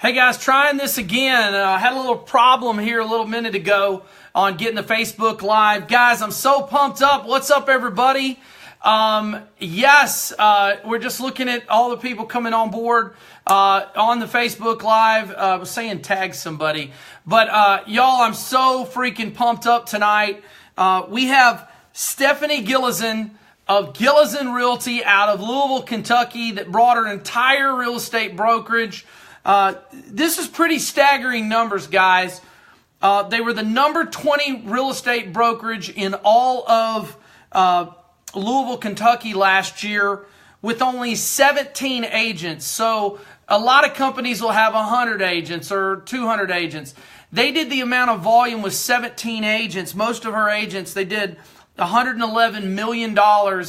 Hey guys, trying this again. I had a little problem here a little minute ago on getting the Facebook Live. Guys, I'm so pumped up. What's up, everybody? Yes, we're just looking at all the people coming on board on the Facebook Live. I was saying tag somebody. But y'all, I'm so freaking pumped up tonight. We have Stephanie Gilezan of Gilezan Realty out of Louisville, Kentucky, that brought her entire real estate brokerage. This is pretty staggering numbers, guys. They were the number 20 real estate brokerage in all of Louisville, Kentucky last year with only 17 agents. So a lot of companies will have 100 agents or 200 agents. They did the amount of volume with 17 agents. Most of her agents, they did $111 million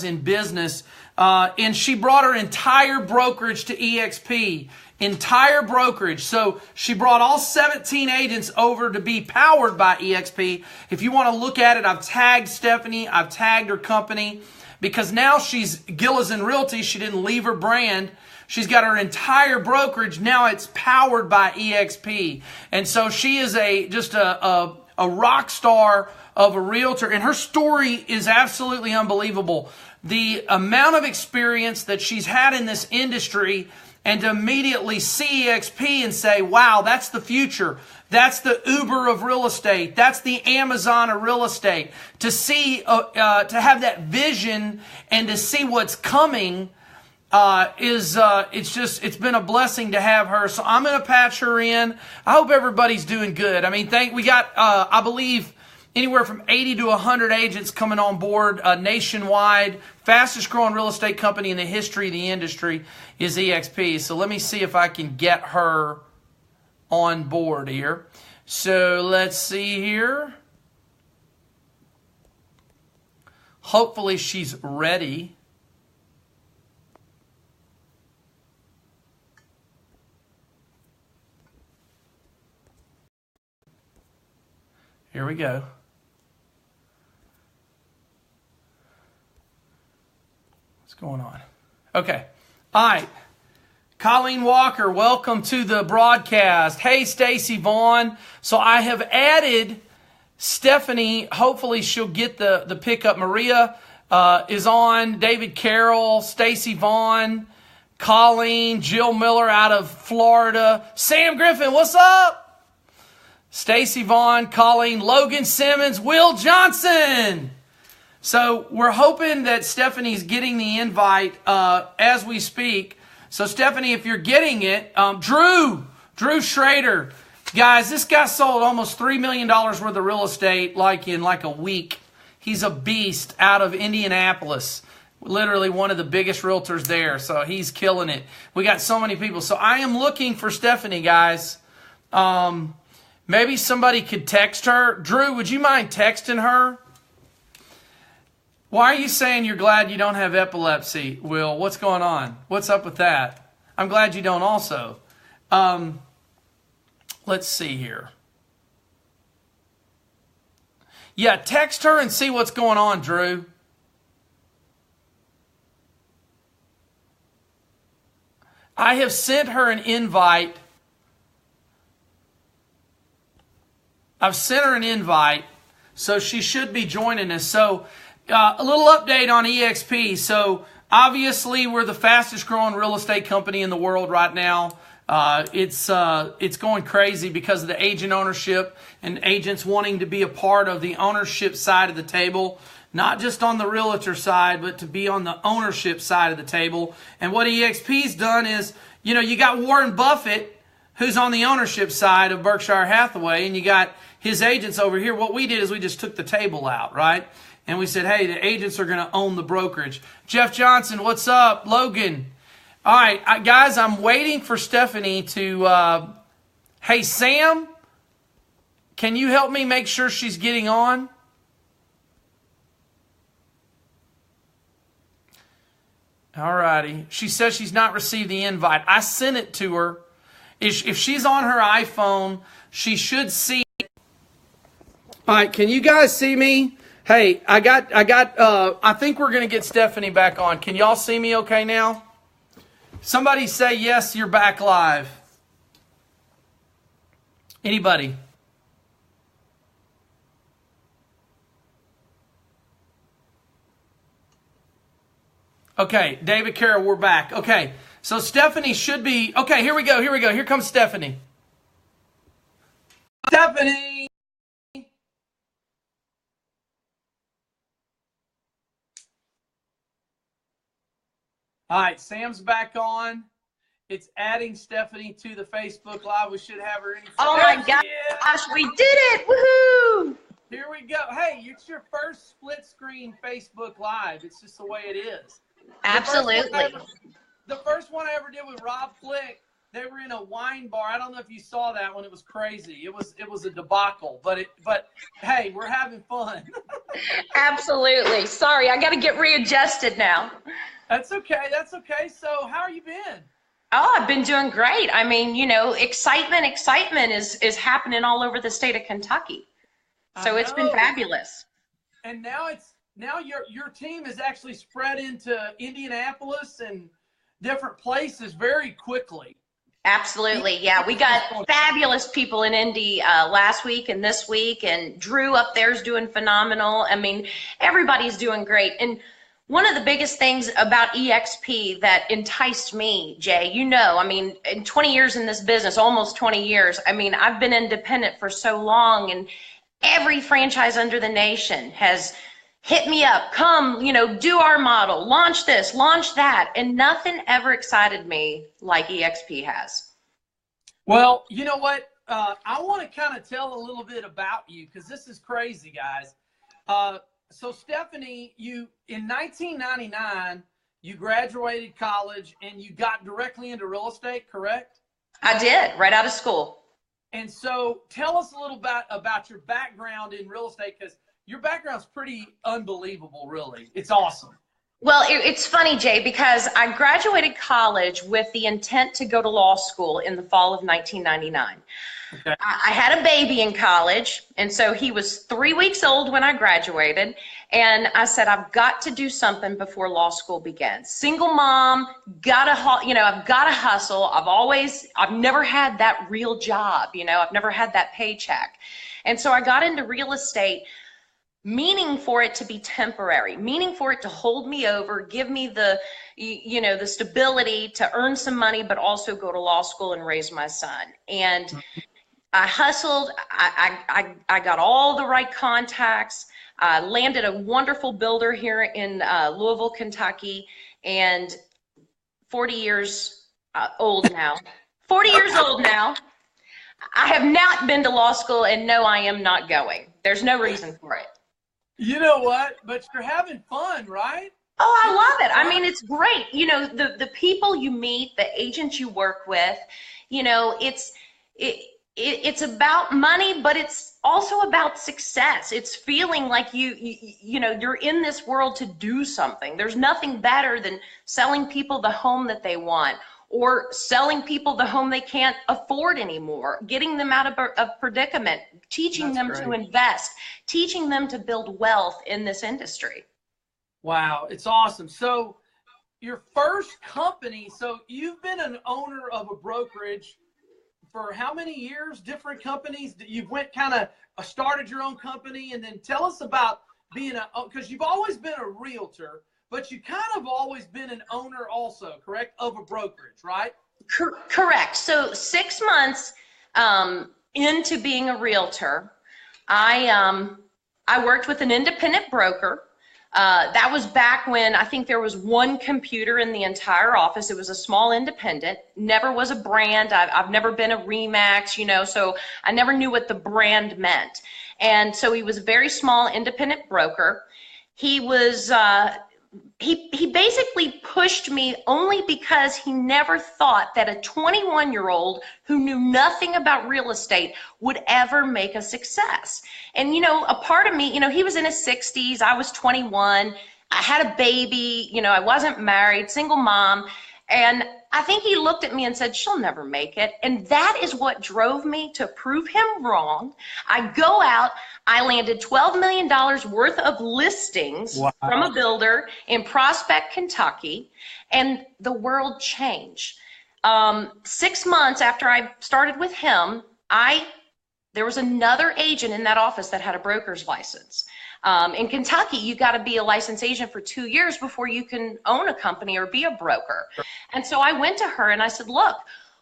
in business. And she brought her entire brokerage to EXP. Entire brokerage. So she brought all 17 agents over to be powered by EXP. If you want to look at it, I've tagged Stephanie. I've tagged her company because now she's Gilezan Realty. She didn't leave her brand. She's got her entire brokerage. Now it's powered by EXP. And so she is just a rock star of a realtor. And her story is absolutely unbelievable. The amount of experience that she's had in this industry, and to immediately see EXP and say, wow, that's the future. That's the Uber of real estate. That's the Amazon of real estate. To see, to have that vision and to see what's coming it's been a blessing to have her. So I'm going to patch her in. I hope everybody's doing good. I mean, we got, I believe, anywhere from 80 to 100 agents coming on board nationwide. Fastest growing real estate company in the history of the industry is EXP. So let me see if I can get her on board here. So let's see here. Hopefully she's ready. Here we go. What's going on? Okay. All right. Colleen Walker, welcome to the broadcast. Hey, Stacy Vaughn. So I have added Stephanie. Hopefully she'll get the pickup. Maria is on. David Carroll, Stacy Vaughn, Colleen, Jill Miller out of Florida. Sam Griffin, what's up? Stacy Vaughn, Colleen, Logan Simmons, Will Johnson. So we're hoping that Stephanie's getting the invite as we speak. So Stephanie, if you're getting it, Drew Schrader. Guys, this guy sold almost $3 million worth of real estate in a week. He's a beast out of Indianapolis. Literally one of the biggest realtors there. So he's killing it. We got so many people. So I am looking for Stephanie, guys. Maybe somebody could text her. Drew, would you mind texting her? Why are you saying you're glad you don't have epilepsy, Will? What's going on? What's up with that? I'm glad you don't also. Let's see here. Yeah, text her and see what's going on, Drew. I have sent her an invite. I've sent her an invite, so she should be joining us. So a little update on EXP. So obviously we're the fastest growing real estate company in the world right now. It's going crazy because of the agent ownership and agents wanting to be a part of the ownership side of the table, not just on the realtor side, but to be on the ownership side of the table. And what EXP's done is, you got Warren Buffett, who's on the ownership side of Berkshire Hathaway, and you got his agents over here. What we did is we just took the table out, right? And we said, hey, the agents are going to own the brokerage. Jeff Johnson, what's up? Logan. All right, guys, I'm waiting for Stephanie to... hey, Sam, can you help me make sure she's getting on? All righty. She says she's not received the invite. I sent it to her. If she's on her iPhone, she should see. All right, can you guys see me? Hey, I think we're going to get Stephanie back on. Can y'all see me okay now? Somebody say yes, you're back live. Anybody? Okay, David Carroll, we're back. Okay, so Stephanie should be, okay, here we go, here we go. Here comes Stephanie. Stephanie! All right, Sam's back on. It's adding Stephanie to the Facebook Live. We should have her in. Oh my gosh, we did it! Woohoo! Here we go. Hey, it's your first split screen Facebook Live. It's just the way it is. Absolutely. The first one I ever did with Rob Flick, they were in a wine bar. I don't know if you saw that one. It was crazy. It was a debacle. But hey, we're having fun. Absolutely. Sorry, I got to get readjusted now. That's okay. That's okay. So, how are you been? Oh, I've been doing great. I mean, you know, excitement is happening all over the state of Kentucky. So it's been fabulous. And now your team is actually spread into Indianapolis and different places very quickly. Absolutely. Yeah, we got fabulous people in Indy last week and this week, and Drew up there's doing phenomenal. I mean, everybody's doing great. And one of the biggest things about EXP that enticed me, Jay, you know, I mean, in 20 years in this business, almost 20 years, I mean, I've been independent for so long, and every franchise under the nation has hit me up, come, you know, do our model, launch this, launch that, and nothing ever excited me like EXP has. Well, you know what? I want to kind of tell a little bit about you because this is crazy, guys. So Stephanie, you in 1999, you graduated college and you got directly into real estate, correct? I did, right out of school. And so tell us a little bit about your background in real estate, because your background's pretty unbelievable, really. It's awesome. Well, it's funny, Jay, because I graduated college with the intent to go to law school in the fall of 1999. Okay. I had a baby in college, and so he was 3 weeks old when I graduated, and I said, I've got to do something before law school begins. Single mom, I've got to hustle. I've never had that real job, I've never had that paycheck. And so I got into real estate, meaning for it to be temporary, meaning for it to hold me over, give me the stability to earn some money, but also go to law school and raise my son. And I hustled. I got all the right contacts. I landed a wonderful builder here in Louisville, Kentucky, and 40 years old now. 40 years old now. I have not been to law school, and no, I am not going. There's no reason for it. You know what? But you're having fun, right? Oh, I love it. I mean, it's great. The people you meet, the agents you work with, it's about money, but it's also about success. It's feeling like you're in this world to do something. There's nothing better than selling people the home that they want, or selling people the home they can't afford anymore, getting them out of a predicament, teaching them to invest, teaching them to build wealth in this industry. Wow, it's awesome. So your first company, so you've been an owner of a brokerage for how many years? Different companies? You've went kind of started your own company, and then tell us about being because you've always been a realtor, but you kind of always been an owner also, correct? Of a brokerage, right? Correct. So 6 months into being a realtor, I worked with an independent broker. That was back when I think there was one computer in the entire office. It was a small independent, never was a brand. I've never been a Remax, so I never knew what the brand meant. And so he was a very small independent broker. He was, he basically pushed me only because he never thought that a 21-year-old who knew nothing about real estate would ever make a success. And, a part of me, he was in his 60s, I was 21, I had a baby, I wasn't married, single mom. And I think he looked at me and said, she'll never make it. And that is what drove me to prove him wrong. I go out, I landed $12 million worth of listings from a builder in Prospect, Kentucky, and the world changed. 6 months after I started with him, I there was another agent in that office that had a broker's license. In Kentucky, you got to be a licensed agent for 2 years before you can own a company or be a broker. And so I went to her and I said, look,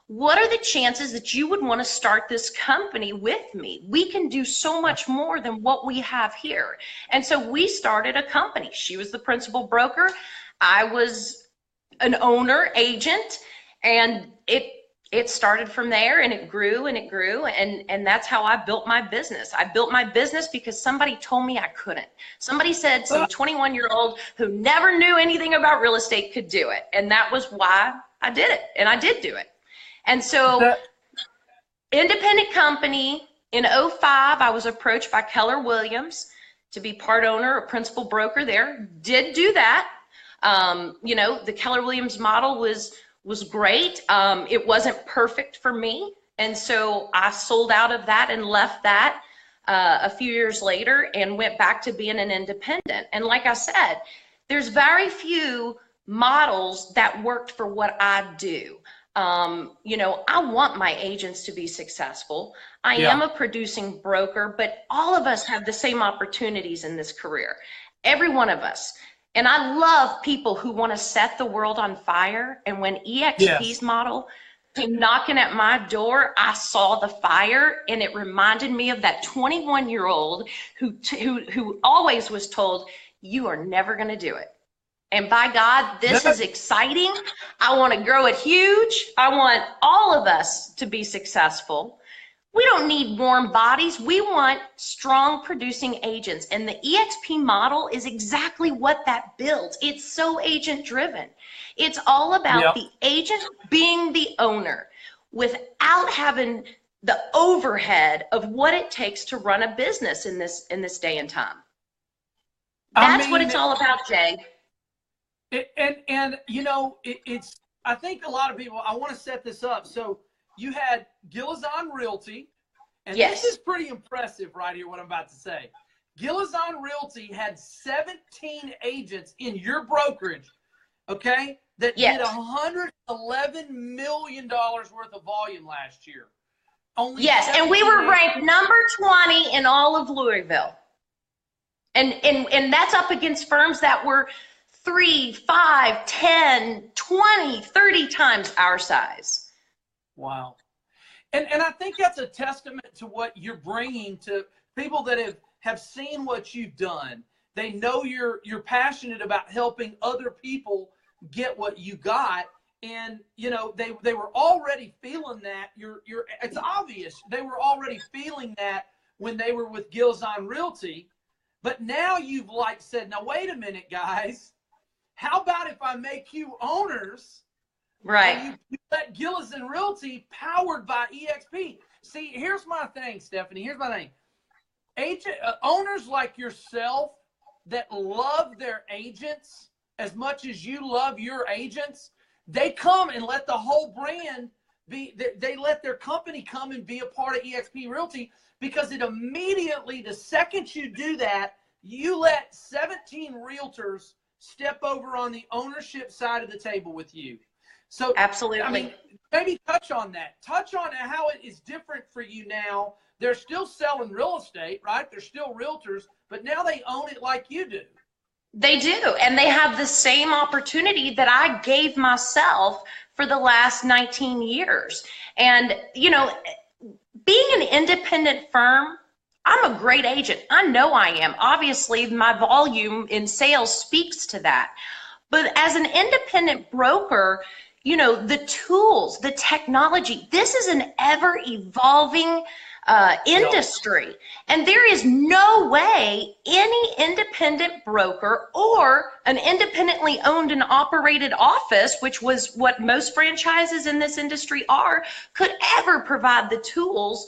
what are the chances that you would want to start this company with me? We can do so much more than what we have here. And so we started a company. She was the principal broker. I was an owner agent, and it started from there, and it grew and it grew. And that's how I built my business. I built my business because somebody told me I couldn't. Somebody said some 21-year-old who never knew anything about real estate could do it. And that was why I did it. And I did do it. And so independent company, in '05, I was approached by Keller Williams to be part owner, a principal broker there. Did do that. You know, the Keller Williams model was great. It wasn't perfect for me. And so I sold out of that and left that a few years later and went back to being an independent. And like I said, there's very few models that worked for what I do. You know, I want my agents to be successful. I am a producing broker, but all of us have the same opportunities in this career. Every one of us. And I love people who want to set the world on fire. And when EXP's model came knocking at my door, I saw the fire, and it reminded me of that 21-year-old who always was told, you are never going to do it. And by God, this is exciting. I want to grow it huge. I want all of us to be successful. We don't need warm bodies. We want strong producing agents. And the EXP model is exactly what that builds. It's so agent driven. It's all about the agent being the owner without having the overhead of what it takes to run a business in this day and time. That's what it's all about, Jay. And you know, it's, I think a lot of people, I want to set this up. So you had Gilezan Realty, and this is pretty impressive right here, what I'm about to say. Gilezan Realty had 17 agents in your brokerage, okay, that did $111 million worth of volume last year. Only and we were ranked number 20 in all of Louisville. And that's up against firms that were 3, 5, 10, 20, 30 times our size. Wow. And I think that's a testament to what you're bringing to people that have seen what you've done. They know you're passionate about helping other people get what you got. And, you know, they were already feeling that. It's obvious they were already feeling that when they were with Gilezan Realty. But now you've like said, now wait a minute, guys. How about if I make you owners? Right. And you let Gilezan Realty powered by EXP. See, here's my thing, Stephanie. Here's my thing. Owners like yourself that love their agents as much as you love your agents, they come and let the whole brand be, they let their company come and be a part of EXP Realty, because it immediately, the second you do that, you let 17 realtors step over on the ownership side of the table with you. So absolutely. I mean, maybe touch on that. Touch on how it is different for you now. They're still selling real estate, right? They're still realtors, but now they own it like you do. They do, and they have the same opportunity that I gave myself for the last 19 years. And, you know, being an independent firm, I'm a great agent. I know I am. Obviously, my volume in sales speaks to that. But as an independent broker, you know, the tools, the technology, this is an ever-evolving industry. And there is no way any independent broker or an independently owned and operated office, which was what most franchises in this industry are, could ever provide the tools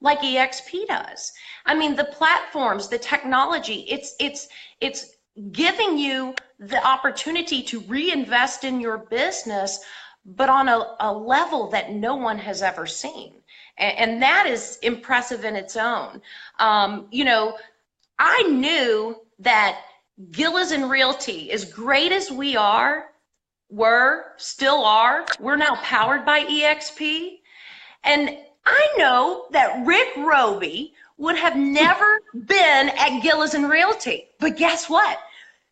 like EXP does. I mean, the platforms, the technology, it's giving you the opportunity to reinvest in your business, but on a level that no one has ever seen. And that is impressive in its own. You know, I knew that Gilezan Realty, as great as we still are, we're now powered by EXP. And I I know that Rick Roby would have never been at Gilezan Realty. But guess what?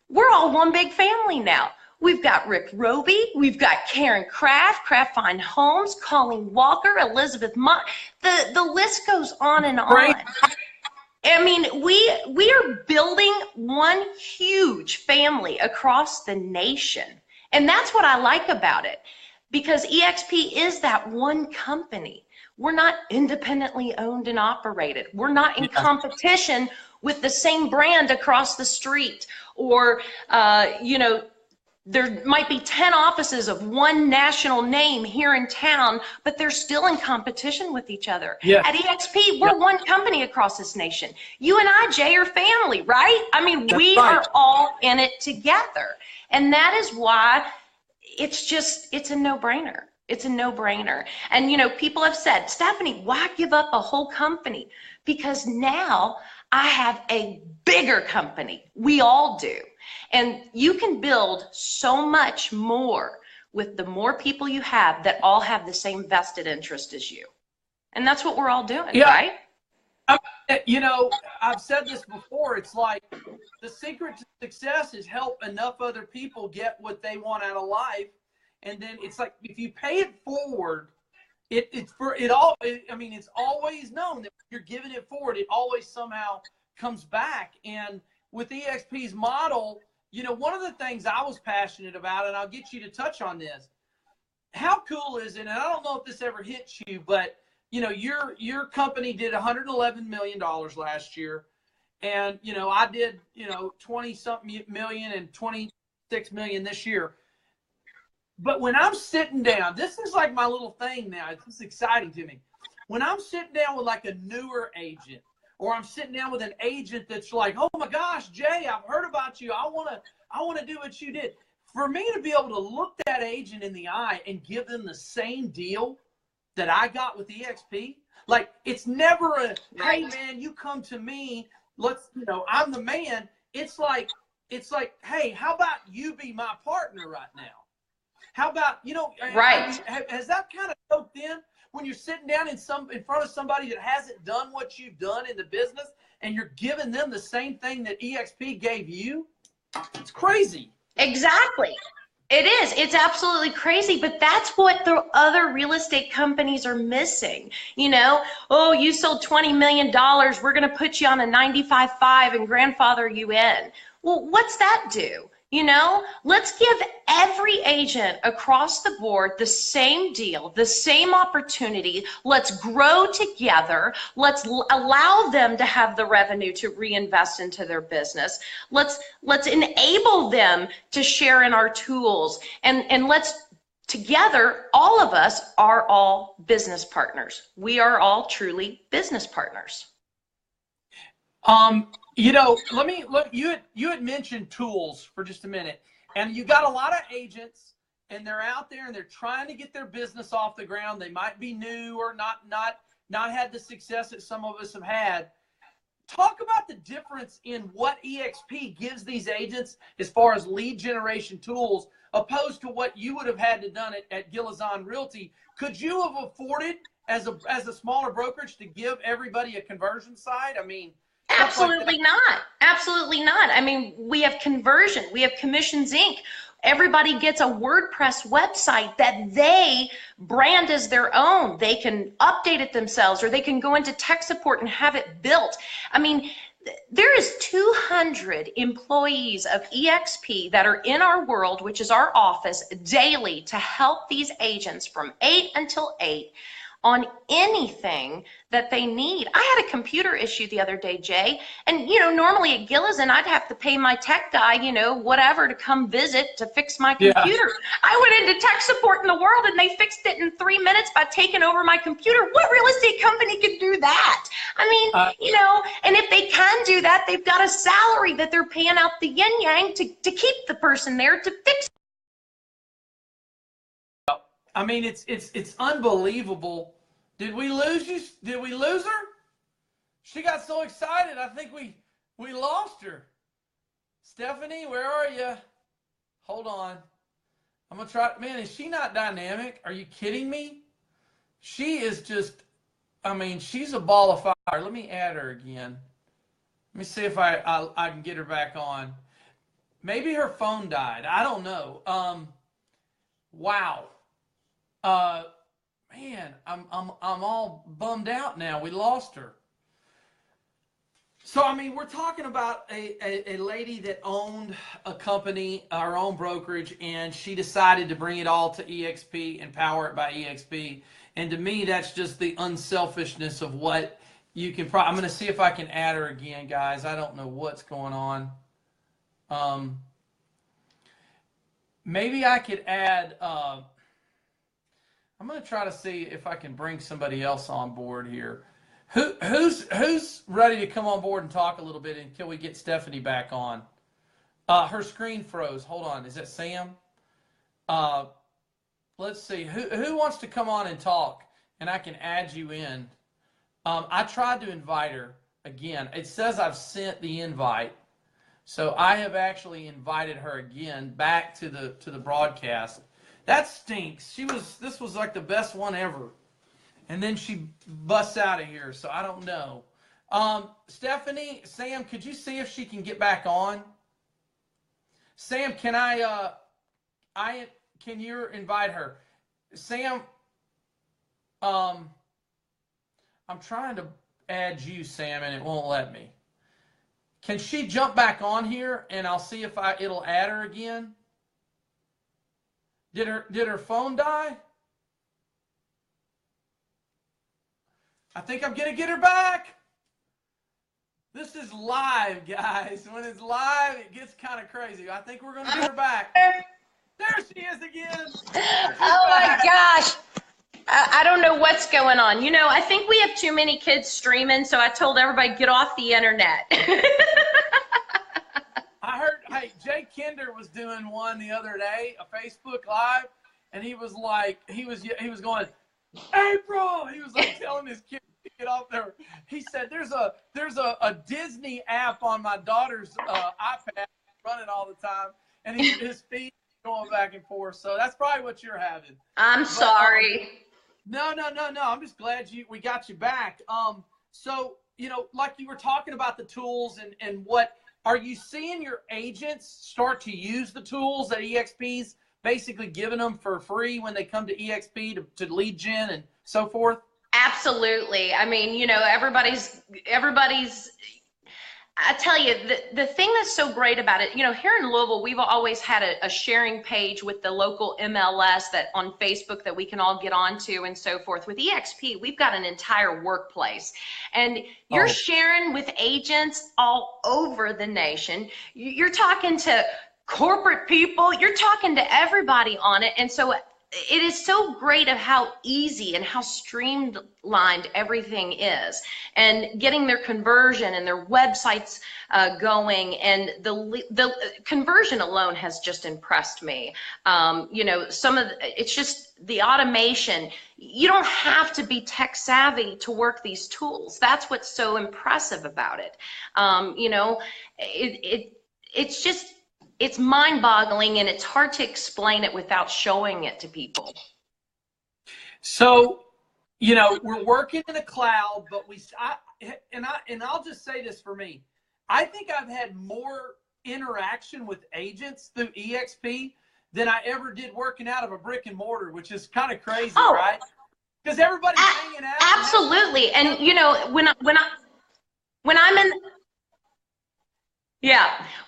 We're all one big family now. We've got Rick Roby, we've got Karen Kraft, Kraft Fine Homes, Colleen Walker, Elizabeth Mott. The list goes on and on. Great. I mean, we are building one huge family across the nation. And that's what I like about it, because EXP is that one company. We're not independently owned and operated. We're not in competition with the same brand across the street, or, you know, there might be 10 offices of one national name here in town, but they're still in competition with each other. Yeah. At EXP, we're one company across this nation. You and I, Jay, are family, right? I mean, we are all in it together. And that is why it's a no-brainer. It's a no-brainer. And, you know, people have said, Stephanie, why give up a whole company? Because now I have a bigger company. We all do. And you can build so much more with the more people you have that all have the same vested interest as you. And that's what we're all doing, right? You know, I've said this before. It's like the secret to success is help enough other people get what they want out of life. And then it's like, if you pay it forward, it's always known that you're giving it forward. It always somehow comes back. And with EXP's model, you know, one of the things I was passionate about, and I'll get you to touch on this, how cool is it? And I don't know if this ever hits you, but you know, your company did $111 million last year. And, you know, I did, you know, 20 something million and 26 million this year. But when I'm sitting down, this is like my little thing now. It's exciting to me. When I'm sitting down with like a newer agent, or I'm sitting down with an agent that's like, oh my gosh, Jay, I've heard about you. I want to do what you did. For me to be able to look that agent in the eye and give them the same deal that I got with EXP, like, it's never a, hey man, you come to me, let's, you know, I'm the man. It's like, hey, how about you be my partner right now? How about, you know, has that kind of soaked in when you're sitting down in front of somebody that hasn't done what you've done in the business, and you're giving them the same thing that EXP gave you? It's crazy. Exactly. It is. It's absolutely crazy, but that's what the other real estate companies are missing. You know, oh, you sold $20 million. We're going to put you on a 95.5 and grandfather you in. Well, what's that do? You know, let's give every agent across the board the same deal, the same opportunity. Let's grow together. Let's allow them to have the revenue to reinvest into their business. Let's enable them to share in our tools, and let's together, all of us are all business partners. We are all truly business partners. You know, you had mentioned tools for just a minute, and you got a lot of agents, and they're out there and they're trying to get their business off the ground. They might be new or not had the success that some of us have had. Talk about the difference in what EXP gives these agents as far as lead generation tools, opposed to what you would have had to done at Gilezan Realty. Could you have afforded, as a smaller brokerage, to give everybody a conversion site? I mean, absolutely not. Absolutely not. I mean, we have conversion. We have Commissions Inc. Everybody gets a WordPress website that they brand as their own. They can update it themselves, or they can go into tech support and have it built. I mean, there is 200 employees of EXP that are in our world, which is our office, daily to help these agents from 8 until 8 on anything that they need. I had a computer issue the other day, Jay, and you know, normally at Gillison, I'd have to pay my tech guy, you know, whatever, to come visit to fix my computer. Yeah. I went into tech support in the world and they fixed it in 3 minutes by taking over my computer. What real estate company can do that? I mean, you know, and if they can do that, they've got a salary that they're paying out the yin yang to keep the person there to fix. I mean, it's unbelievable. Did we lose you? Did we lose her? She got so excited. I think we lost her. Stephanie, where are you? Hold on. I'm going to try. Man, is she not dynamic? Are you kidding me? She is just I mean, she's a ball of fire. Let me add her again. Let me see if I can get her back on. Maybe her phone died. I don't know. Wow. Uh, Man, I'm all bummed out now. We lost her. So I mean, we're talking about a lady that owned a company, our own brokerage, and she decided to bring it all to EXP and power it by EXP. And to me, that's just the unselfishness of what you can. I'm going to see if I can add her again, guys. I don't know what's going on. Maybe I could add. I'm going to try to see if I can bring somebody else on board here. Who's ready to come on board and talk a little bit until we get Stephanie back on? Her screen froze. Hold on. Is that Sam? Let's see. Who wants to come on and talk? And I can add you in. I tried to invite her again. It says I've sent the invite. So I have actually invited her again back to the broadcast. That stinks. This was like the best one ever. And then she busts out of here, so I don't know. Stephanie, Sam, could you see if she can get back on? Sam, can can you invite her? Sam, I'm trying to add you, Sam, and it won't let me. Can she jump back on here, and I'll see if it'll add her again? Did her phone die? I think I'm gonna get her back. This is live, guys. When it's live, it gets kind of crazy. I think we're gonna get her back. There she is again. Oh my gosh. I don't know what's going on. You know, I think we have too many kids streaming, so I told everybody get off the internet. I heard, hey, Jay Kinder was doing one the other day, a Facebook Live, and he was like, he was going, April. He was like telling his kids to get off there. He said, there's a Disney app on my daughter's iPad running all the time, and his feed going back and forth. So that's probably what you're having. I'm sorry. No. I'm just glad we got you back. So, you know, like you were talking about the tools and what are you seeing your agents start to use the tools that EXP's basically giving them for free when they come to EXP to lead gen and so forth? Absolutely. I mean, you know, everybody's I tell you, the thing that's so great about it, you know, here in Louisville, we've always had a sharing page with the local MLS that on Facebook that we can all get onto and so forth. With EXP, we've got an entire workplace, and you're sharing with agents all over the nation. You're talking to corporate people, you're talking to everybody on it. And so it is so great of how easy and how streamlined everything is, and getting their conversion and their websites going, and the conversion alone has just impressed me. You know, it's just the automation. You don't have to be tech savvy to work these tools. That's what's so impressive about it. You know, it's just, it's mind-boggling, and it's hard to explain it without showing it to people. So, you know, we're working in the cloud, but I'll just say this for me. I think I've had more interaction with agents through EXP than I ever did working out of a brick and mortar, which is kind of crazy, right? Because everybody's hanging out. Absolutely. And you know, when I'm in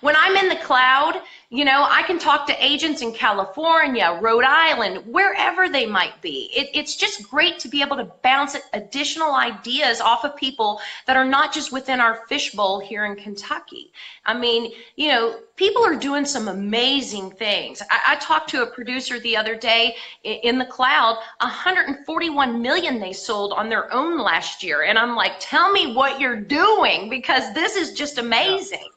when I'm in the cloud, you know, I can talk to agents in California, Rhode Island, wherever they might be. It's just great to be able to bounce additional ideas off of people that are not just within our fishbowl here in Kentucky. I mean, you know, people are doing some amazing things. I talked to a producer the other day in the cloud, 141 million they sold on their own last year. And I'm like, tell me what you're doing, because this is just amazing. Yeah.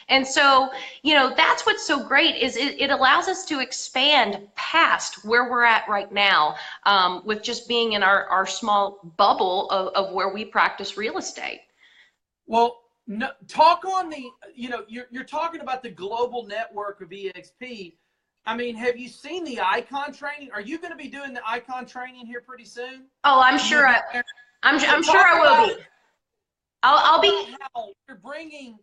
And so, you know, that's what's so great is it allows us to expand past where we're at right now with just being in our small bubble of where we practice real estate. Well, no, talk on the, you know, you're talking about the global network of EXP. I mean, have you seen the icon training? Are you going to be doing the icon training here pretty soon? Oh, I'm sure I will be. I'll be. How you're bringing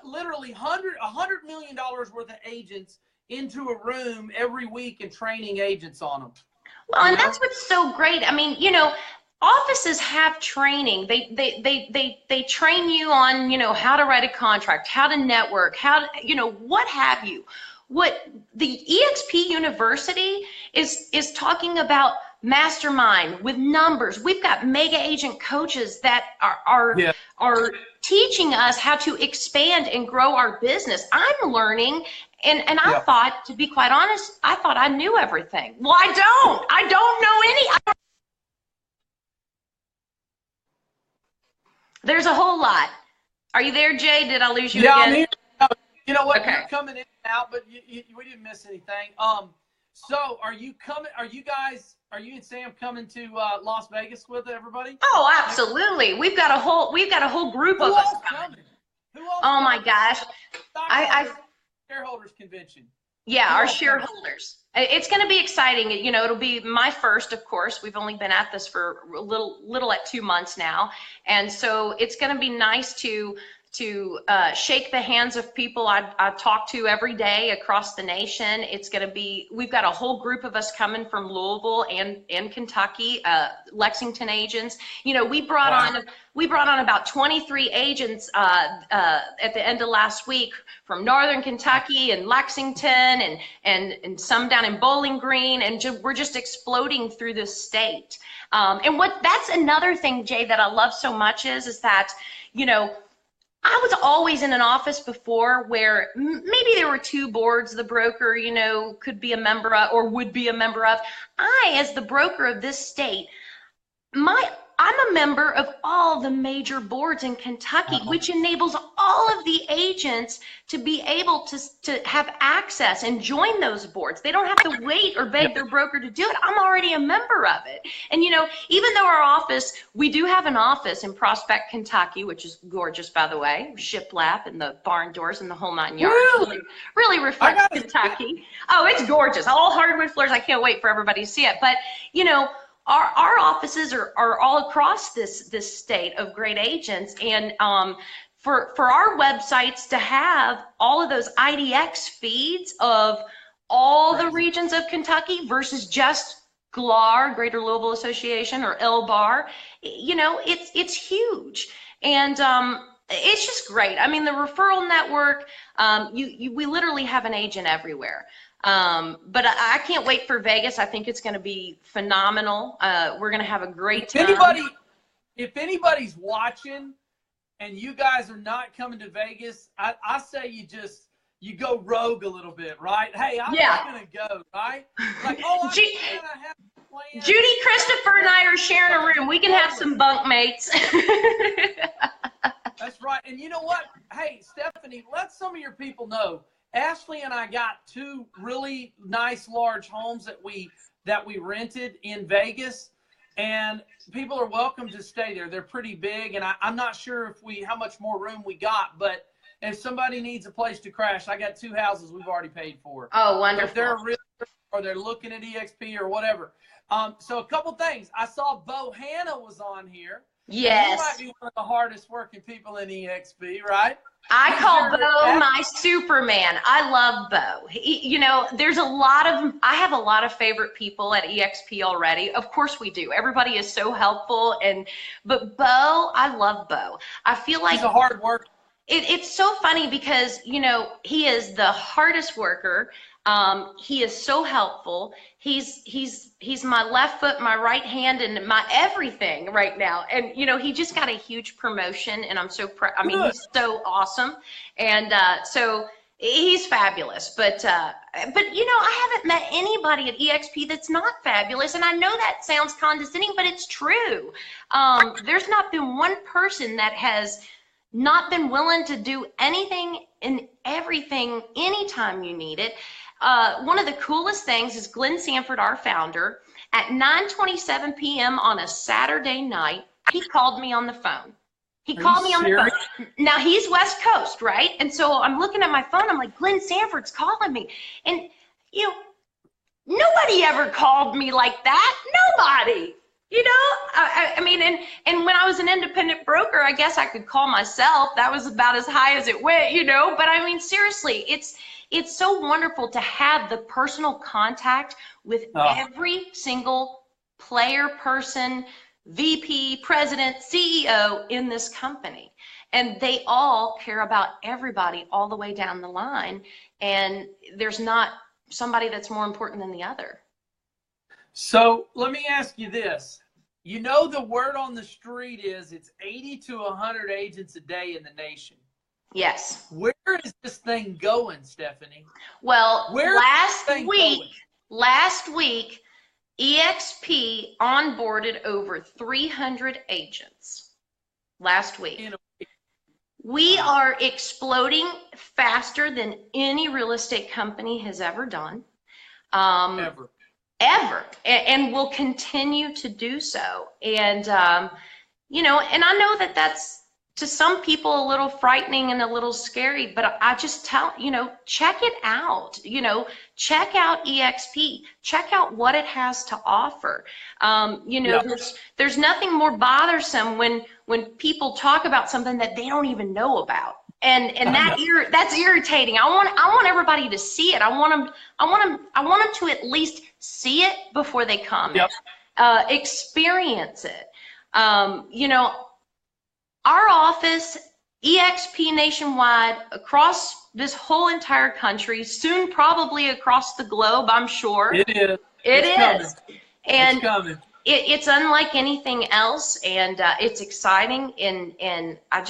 literally $100 million worth of agents into a room every week and training agents on them. Well, and that's what's so great. I mean, offices have training. They train you on, how to write a contract, how to network, what have you. What the EXP University is talking about mastermind with numbers. We've got mega agent coaches that are teaching us how to expand and grow our business. I'm learning, and I thought, to be quite honest, I thought I knew everything. Well, I don't know any. There's a whole lot. Are you there, Jay? Did I lose you again? I'm here. You know what? Okay. You're coming in and out, but we didn't miss anything. So are you coming? Are you and Sam coming to Las Vegas with everybody? Oh, absolutely. We've got a whole group of us coming. Who else? Oh my gosh. Shareholders convention. Yeah, our shareholders. It's going to be exciting. It'll be my first, of course. We've only been at this for a little at 2 months now. And so it's going to be nice to shake the hands of people I talk to every day across the nation. We've got a whole group of us coming from Louisville and Kentucky, Lexington agents. We brought on about 23 agents at the end of last week from Northern Kentucky and Lexington and some down in Bowling Green, and we're just exploding through the state. And that's another thing, Jay, that I love so much is that, I was always in an office before where maybe there were 2 boards the broker, could be a member of or would be a member of. As the broker of this state, I'm a member of all the major boards in Kentucky, which enables all of the agents to be able to have access and join those boards. They don't have to wait or beg their broker to do it. I'm already a member of it. And, even though we do have an office in Prospect, Kentucky, which is gorgeous, by the way, shiplap and the barn doors and the whole 9 yards. Really reflects Kentucky. Oh, it's gorgeous. All hardwood floors. I can't wait for everybody to see it. But, our offices are all across this state of great agents, and for our websites to have all of those IDX feeds of all the regions of Kentucky versus just GLAR, Greater Louisville Association, or LBAR, it's huge, and it's just great. I mean, the referral network, we literally have an agent everywhere. But I can't wait for Vegas. I think it's going to be phenomenal. We're going to have a great time. If anybody's watching and you guys are not coming to Vegas, I say you go rogue a little bit, right? Hey, I'm not going to go, right? Like, I have plans. Judy, Christopher, and I are sharing a room. We can have some bunk mates. That's right. And you know what? Hey, Stephanie, let some of your people know. Ashley and I got 2 really nice large homes that we rented in Vegas, and people are welcome to stay there. They're pretty big, and I'm not sure how much more room we got, but if somebody needs a place to crash, I got 2 houses we've already paid for. Oh, wonderful. If they're a realtor or they're looking at EXP or whatever. So a couple things. I saw Bo Hanna was on here. Yes. He might be one of the hardest working people in EXP, right? I call Bo my Superman. I love Bo. I have a lot of favorite people at EXP already. Of course we do. Everybody is so helpful, but Bo, I love Bo. I feel like he's a hard worker. It's so funny because, he is the hardest worker. He is so helpful. He's my left foot, my right hand, and my everything right now. And, he just got a huge promotion, and I'm so proud. I mean, he's so awesome. And so he's fabulous. But I haven't met anybody at EXP that's not fabulous. And I know that sounds condescending, but it's true. There's not been one person that has not been willing to do anything and everything anytime you need it. One of the coolest things is Glenn Sanford, our founder, at 9:27 p.m. on a Saturday night, he called me on the phone. He called me on the phone. Now, he's West Coast, right? And so I'm looking at my phone. I'm like, Glenn Sanford's calling me. And, nobody ever called me like that. Nobody. I mean, and when I was an independent broker, I guess I could call myself. That was about as high as it went, you know. But I mean, seriously, it's so wonderful to have the personal contact with every single player, person, VP, president, CEO in this company. And they all care about everybody all the way down the line. And there's not somebody that's more important than the other. So let me ask you this. You know, the word on the street is it's 80 to 100 agents a day in the nation. Yes. Where is this thing going, Stephanie? Well, Where last week, EXP onboarded over 300 agents last week. We are exploding faster than any real estate company has ever done. Ever. And will continue to do so. And, you know, and I know that that's to some people a little frightening and a little scary, but I just tell, you know, check it out, you know, check out EXP, check out what it has to offer. You know, there's nothing more bothersome when people talk about something that they don't even know about. And that's irritating. I want everybody to see it. I want them to at least see it before they comment. Experience it. You know, our office, EXP nationwide, across this whole entire country, soon probably across the globe, I'm sure. It is. It's and it's coming. It's unlike anything else, and it's exciting, and I'm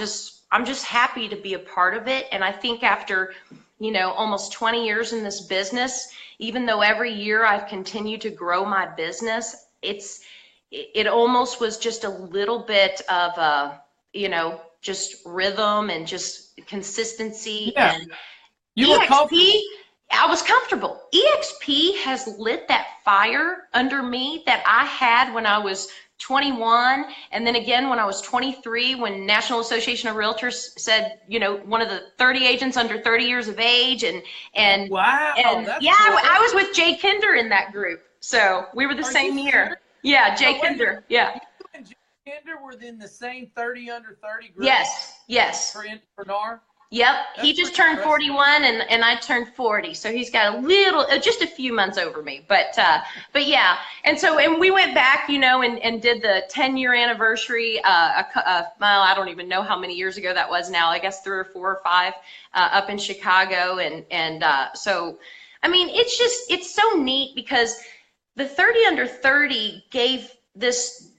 just happy to be a part of it. And I think after, you know, almost 20 years in this business, even though every year I've continued to grow my business, it almost was just a little bit of you know, just rhythm and just consistency. Yeah. And You were comfortable. I was comfortable. EXP has lit that fire under me that I had when I was 21, and then again when I was 23, when National Association of Realtors said, you know, one of the 30 agents under 30 years of age, and wow, and that's yeah, cool. I was with Jay Kinder in that group, so we were the same year. Serious? Yeah, Jay Kinder. Yeah. You and Jay Kinder were in the same 30 under 30 group. Yes. For NAR. Yep, That's he just turned 41 and I turned 40, so he's got a little, just a few months over me, but yeah, and we went back, you know, and did the 10-year anniversary, well, I don't even know how many years ago that was now, I guess 3 or 4 or 5, up in Chicago, and so, I mean, it's so neat because the 30 under 30 gave this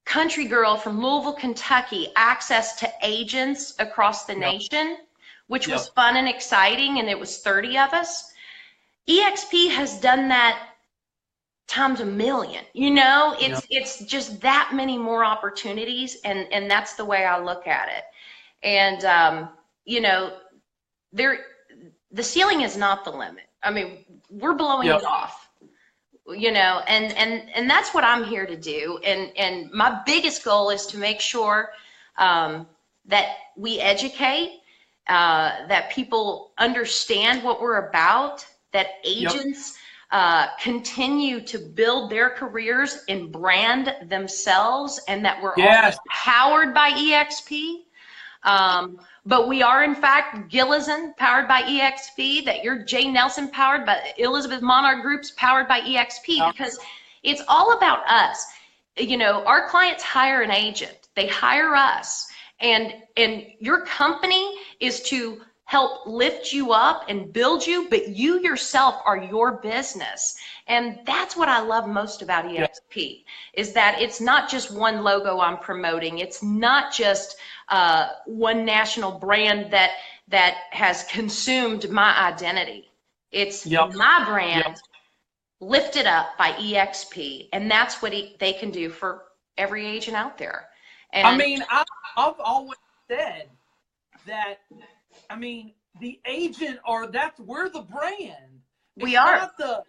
country girl from Louisville, Kentucky, access to agents across the nation, which was fun and exciting, and it was 30 of us. EXP has done that times a million. You know, it's just that many more opportunities, and that's the way I look at it. And you know, the ceiling is not the limit. I mean, we're blowing it off. You know, and that's what I'm here to do. And my biggest goal is to make sure that we educate, that people understand what we're about, that agents continue to build their careers and brand themselves, and that we're all powered by EXP. But we are, in fact, Gillezan, powered by EXP, that you're Jay Nelson, powered by Elizabeth Monarch Groups, powered by EXP, because it's all about us. You know, our clients hire an agent. They hire us. And your company is to help lift you up and build you, but you yourself are your business. And that's what I love most about EXP, is that it's not just one logo I'm promoting. It's not just one national brand that has consumed my identity. It's my brand lifted up by EXP, and that's what they can do for every agent out there. And I mean, I've always said that, I mean, the agent we're the brand. We are. Not the,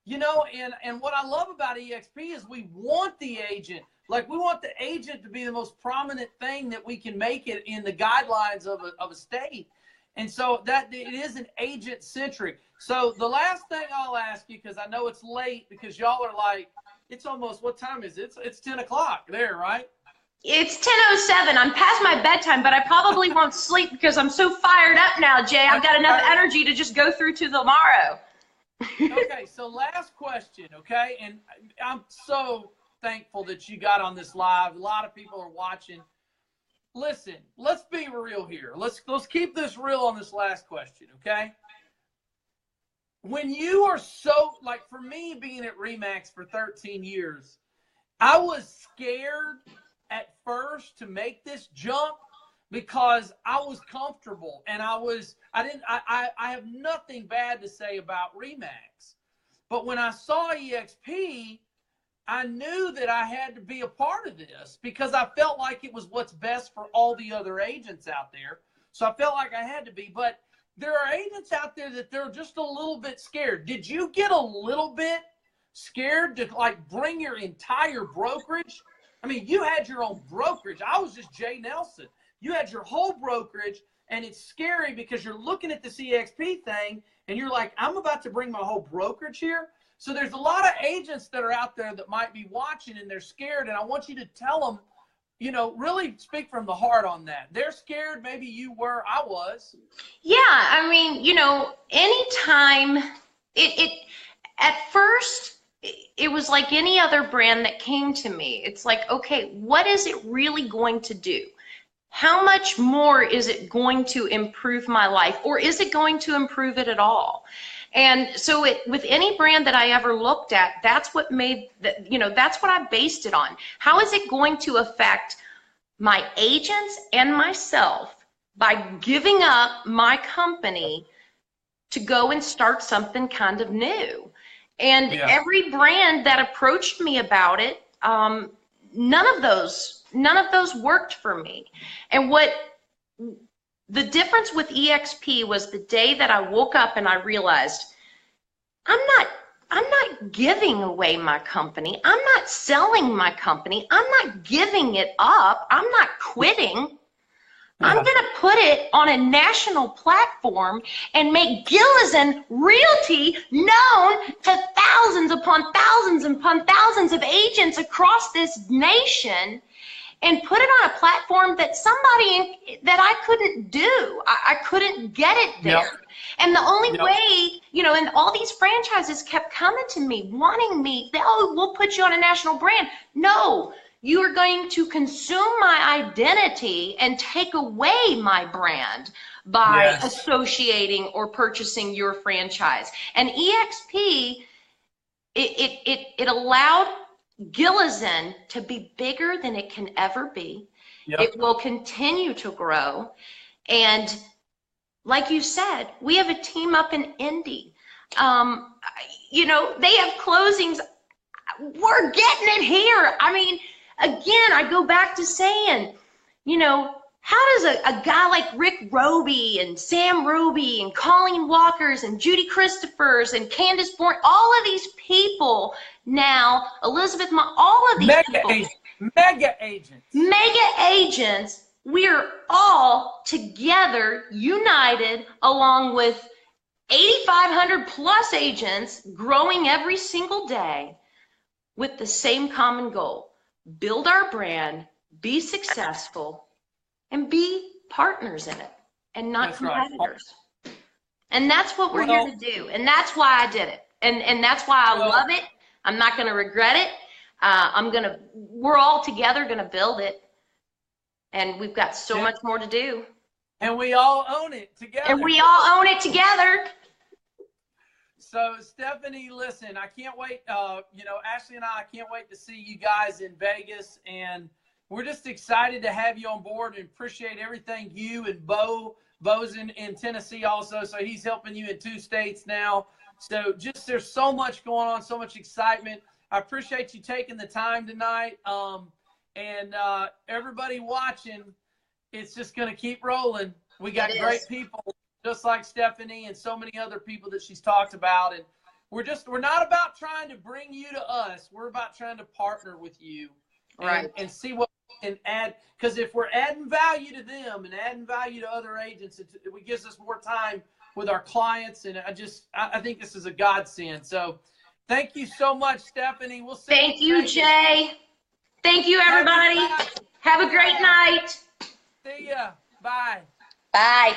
you know, and what I love about EXP is we want the agent. Like, we want the agent to be the most prominent thing that we can make it in the guidelines of a state. And so that it is an agent centric. So the last thing I'll ask you, because I know it's late, because y'all are like, it's almost, what time is it? It's 10 o'clock there, right? It's 10:07. I'm past my bedtime, but I probably won't sleep because I'm so fired up now, Jay. I've got enough energy to just go through to tomorrow. Okay, so last question, okay? And I'm so thankful that you got on this live. A lot of people are watching. Listen, let's be real here. Let's keep this real on this last question, okay? When you are so, like for me being at Remax for 13 years, I was scared at first to make this jump because I was comfortable and I have nothing bad to say about Remax. But when I saw EXP, I knew that I had to be a part of this because I felt like it was what's best for all the other agents out there. So I felt like I had to be. But there are agents out there that they're just a little bit scared. Did you get a little bit scared to like bring your entire brokerage? I mean, you had your own brokerage. I was just Jay Nelson. You had your whole brokerage, and it's scary because you're looking at the EXP thing, and you're like, I'm about to bring my whole brokerage here. So there's a lot of agents that are out there that might be watching, and they're scared, and I want you to tell them, you know, really speak from the heart on that. They're scared. Maybe you were. I was. Yeah, I mean, you know, anytime at first, it was like any other brand that came to me. It's like, okay, what is it really going to do? How much more is it going to improve my life, or is it going to improve it at all? And so with any brand that I ever looked at, that's what made you know, that's what I based it on. How is it going to affect my agents and myself by giving up my company to go and start something kind of new? And every brand that approached me about it, none of those worked for me. And what the difference with EXP was the day that I woke up and I realized I'm not giving away my company. I'm not selling my company. I'm not giving it up. I'm not quitting. I'm going to put it on a national platform and make Gilezan Realty known to thousands upon thousands of agents across this nation, and put it on a platform that that I couldn't do. I couldn't get it there. Yep. And the only way, you know, and all these franchises kept coming to me, wanting me, oh, we'll put you on a national brand. No, you are going to consume my identity and take away my brand by associating or purchasing your franchise. And EXP, it allowed Gilezan to be bigger than it can ever be. It will continue to grow. And like you said, we have a team up in Indy. You know, they have closings. We're getting it here. I mean, again, I go back to saying, you know, how does a guy like Rick Roby and Sam Roby and Colleen Walkers and Judy Christophers and Candace Bourne, all of these people now, Elizabeth, all of these mega agents, we're all together, united, along with 8,500 plus agents growing every single day with the same common goal: build our brand, be successful, and be partners in it and not competitors. Right. And that's what we're here to do. And that's why I did it. And that's why I love it. I'm not going to regret it. We're all together going to build it. And we've got so much more to do. And we all own it together. And we all own it together. So Stephanie, listen, I can't wait. You know, Ashley and I can't wait to see you guys in Vegas, and we're just excited to have you on board and appreciate everything you and Bo's in Tennessee also. So he's helping you in 2 states now. So just, there's so much going on, so much excitement. I appreciate you taking the time tonight. And everybody watching, it's just going to keep rolling. We got great people just like Stephanie and so many other people that she's talked about. And we're not about trying to bring you to us. We're about trying to partner with you and see what we can add. Because if we're adding value to them and adding value to other agents, it gives us more time with our clients. And I think this is a godsend. So thank you so much, Stephanie. We'll see. Thank you, Jay. Thank you, everybody. Have a great night. See ya. Bye. Bye.